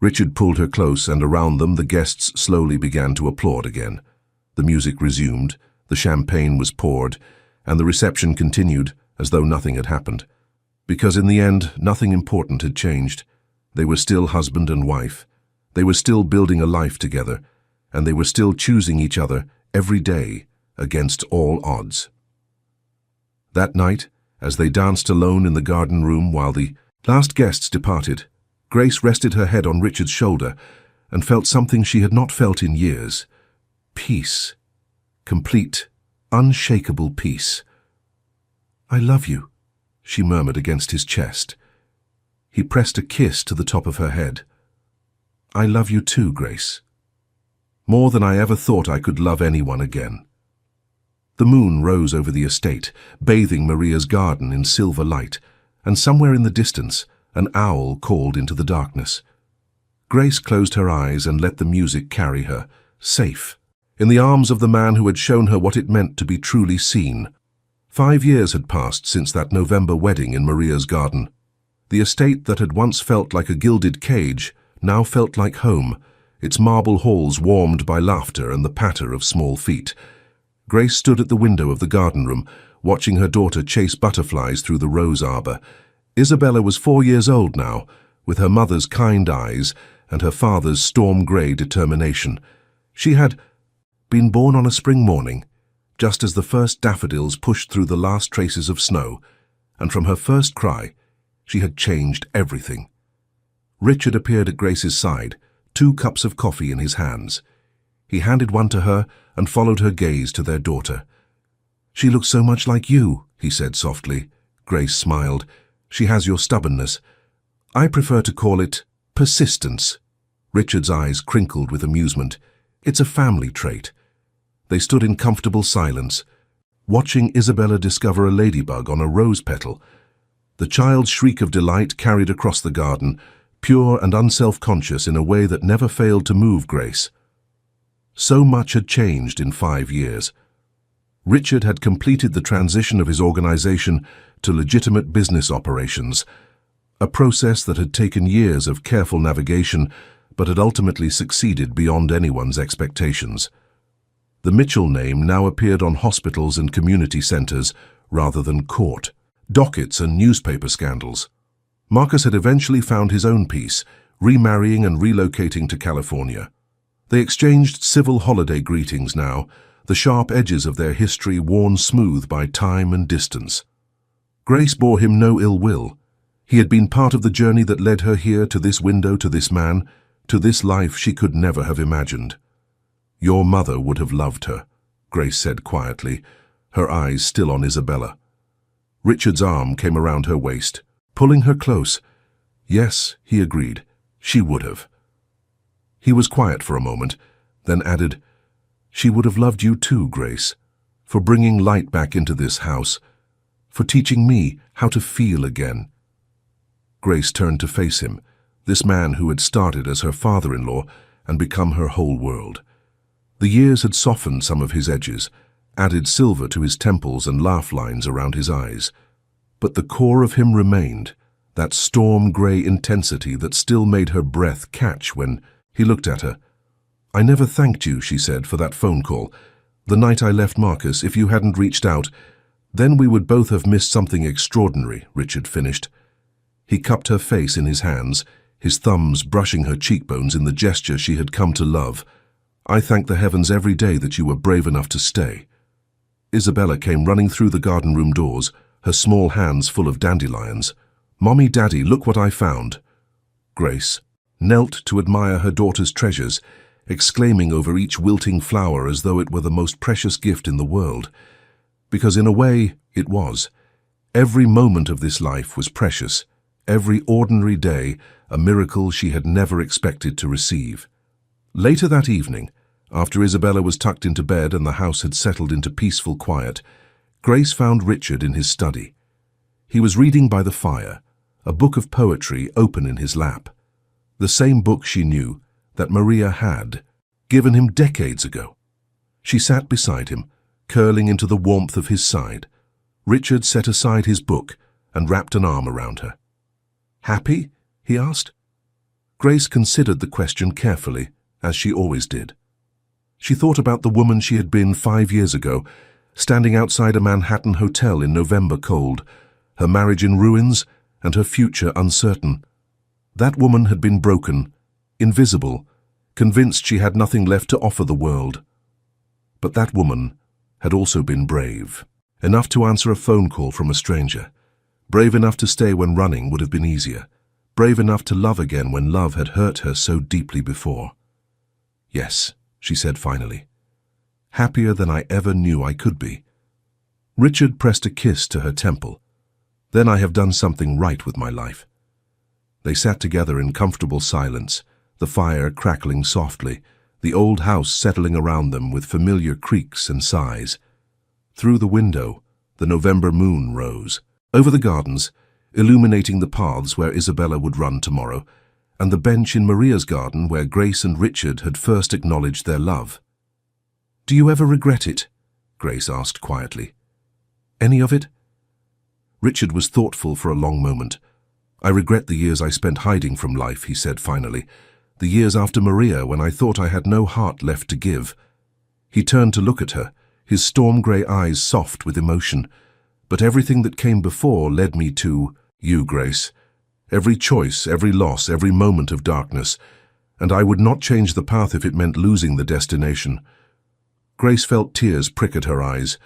Richard pulled her close, and around them the guests slowly began to applaud again. The music resumed, the champagne was poured, and the reception continued as though nothing had happened. Because in the end, nothing important had changed. They were still husband and wife. They were still building a life together, and they were still choosing each other every day against all odds. That night, as they danced alone in the garden room while the last guests departed, Grace rested her head on Richard's shoulder and felt something she had not felt in years. Peace. Complete, unshakable peace. I love you, she murmured against his chest. He pressed a kiss to the top of her head. I love you too, Grace. More than I ever thought I could love anyone again. The moon rose over the estate, bathing Maria's garden in silver light, and somewhere in the distance, an owl called into the darkness. Grace closed her eyes and let the music carry her, safe, in the arms of the man who had shown her what it meant to be truly seen. 5 years had passed since that November wedding in Maria's garden. The estate that had once felt like a gilded cage now felt like home, its marble halls warmed by laughter and the patter of small feet. Grace stood at the window of the garden room, watching her daughter chase butterflies through the rose arbor. Isabella was 4 years old now, with her mother's kind eyes and her father's storm-grey determination. She had been born on a spring morning, just as the first daffodils pushed through the last traces of snow, and from her first cry, she had changed everything. Richard appeared at Grace's side, 2 cups of coffee in his hands. He handed one to her and followed her gaze to their daughter. She looks so much like you, he said softly. Grace smiled. She has your stubbornness. I prefer to call it persistence. Richard's eyes crinkled with amusement. It's a family trait. They stood in comfortable silence, watching Isabella discover a ladybug on a rose petal. The child's shriek of delight carried across the garden, pure and unself-conscious in a way that never failed to move Grace. So much had changed in 5 years. Richard had completed the transition of his organization to legitimate business operations, a process that had taken years of careful navigation but had ultimately succeeded beyond anyone's expectations. The Mitchell name now appeared on hospitals and community centers rather than court, dockets and newspaper scandals. Marcus had eventually found his own peace, remarrying and relocating to California. They exchanged civil holiday greetings now, the sharp edges of their history worn smooth by time and distance. Grace bore him no ill will. He had been part of the journey that led her here, to this window, to this man, to this life she could never have imagined. Your mother would have loved her, Grace said quietly, her eyes still on Isabella. Richard's arm came around her waist, pulling her close. Yes, he agreed, she would have. He was quiet for a moment, then added, "She would have loved you too, Grace, for bringing light back into this house, for teaching me how to feel again." Grace turned to face him, this man who had started as her father-in-law and become her whole world. The years had softened some of his edges, added silver to his temples and laugh lines around his eyes. But the core of him remained, that storm-grey intensity that still made her breath catch when he looked at her. "I never thanked you," she said, "for that phone call. The night I left Marcus, if you hadn't reached out, then we would both have missed something extraordinary," Richard finished. He cupped her face in his hands, his thumbs brushing her cheekbones in the gesture she had come to love. "I thank the heavens every day that you were brave enough to stay." Isabella came running through the garden room doors, her small hands full of dandelions. "Mommy, Daddy, look what I found." Grace knelt to admire her daughter's treasures, exclaiming over each wilting flower as though it were the most precious gift in the world. Because in a way, it was. Every moment of this life was precious, every ordinary day a miracle she had never expected to receive. Later that evening, after Isabella was tucked into bed and the house had settled into peaceful quiet, Grace found Richard in his study. He was reading by the fire, a book of poetry open in his lap. The same book she knew, that Maria had given him decades ago. She sat beside him, curling into the warmth of his side. Richard set aside his book and wrapped an arm around her. "Happy?" he asked. Grace considered the question carefully, as she always did. She thought about the woman she had been 5 years ago, standing outside a Manhattan hotel in November cold, her marriage in ruins and her future uncertain. That woman had been broken, invisible, convinced she had nothing left to offer the world. But that woman had also been brave, enough to answer a phone call from a stranger, brave enough to stay when running would have been easier, brave enough to love again when love had hurt her so deeply before. "Yes," she said finally. "Happier than I ever knew I could be." Richard pressed a kiss to her temple. "Then I have done something right with my life." They sat together in comfortable silence, the fire crackling softly, the old house settling around them with familiar creaks and sighs. Through the window, the November moon rose, over the gardens, illuminating the paths where Isabella would run tomorrow, and the bench in Maria's garden where Grace and Richard had first acknowledged their love. "Do you ever regret it?" Grace asked quietly. "Any of it?" Richard was thoughtful for a long moment. "I regret the years I spent hiding from life," he said finally. "The years after Maria when I thought I had no heart left to give." He turned to look at her, his storm-grey eyes soft with emotion. "But everything that came before led me to you, Grace. Every choice, every loss, every moment of darkness. And I would not change the path if it meant losing the destination." Grace felt tears prick at her eyes,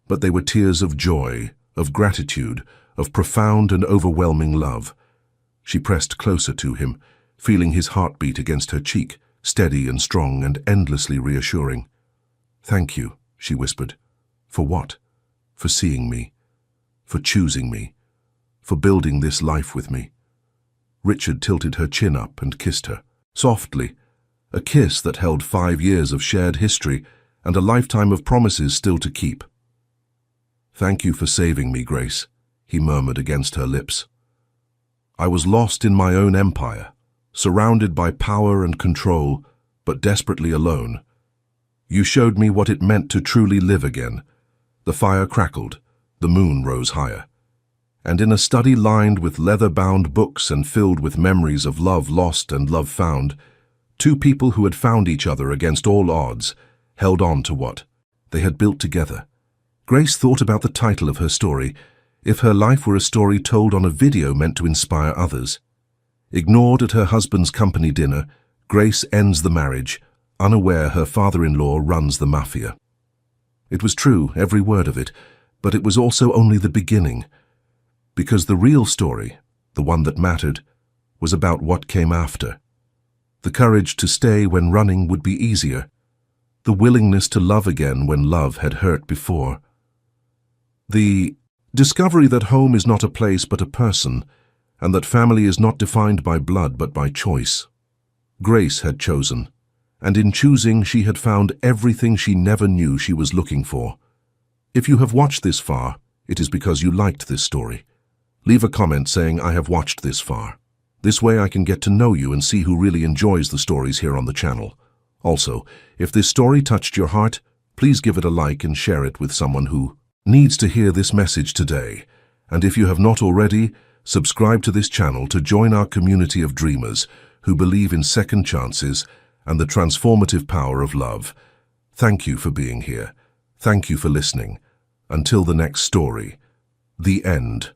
but they were tears of joy, of gratitude, of profound and overwhelming love. She pressed closer to him, feeling his heartbeat against her cheek, steady and strong and endlessly reassuring. "Thank you," she whispered. "For what? For seeing me, for choosing me, for building this life with me." Richard tilted her chin up and kissed her, softly, a kiss that held 5 years of shared history and a lifetime of promises still to keep. "Thank you for saving me, Grace," he murmured against her lips. "I was lost in my own empire, surrounded by power and control, but desperately alone. You showed me what it meant to truly live again." The fire crackled, the moon rose higher. And in a study lined with leather-bound books and filled with memories of love lost and love found, 2 people who had found each other against all odds held on to what they had built together. Grace thought about the title of her story, if her life were a story told on a video meant to inspire others. Ignored at her husband's company dinner, Grace ends the marriage, unaware her father-in-law runs the Mafia. It was true, every word of it, but it was also only the beginning. Because the real story, the one that mattered, was about what came after. The courage to stay when running would be easier. The willingness to love again when love had hurt before. The Discovery that home is not a place but a person, and that family is not defined by blood but by choice. Grace had chosen, and in choosing she had found everything she never knew she was looking for. If you have watched this far, it is because you liked this story. Leave a comment saying, "I have watched this far." This way I can get to know you and see who really enjoys the stories here on the channel. Also, if this story touched your heart, please give it a like and share it with someone who needs to hear this message today. And if you have not already, subscribe to this channel to join our community of dreamers who believe in second chances and the transformative power of love. Thank you for being here. Thank you for listening. Until the next story, the end.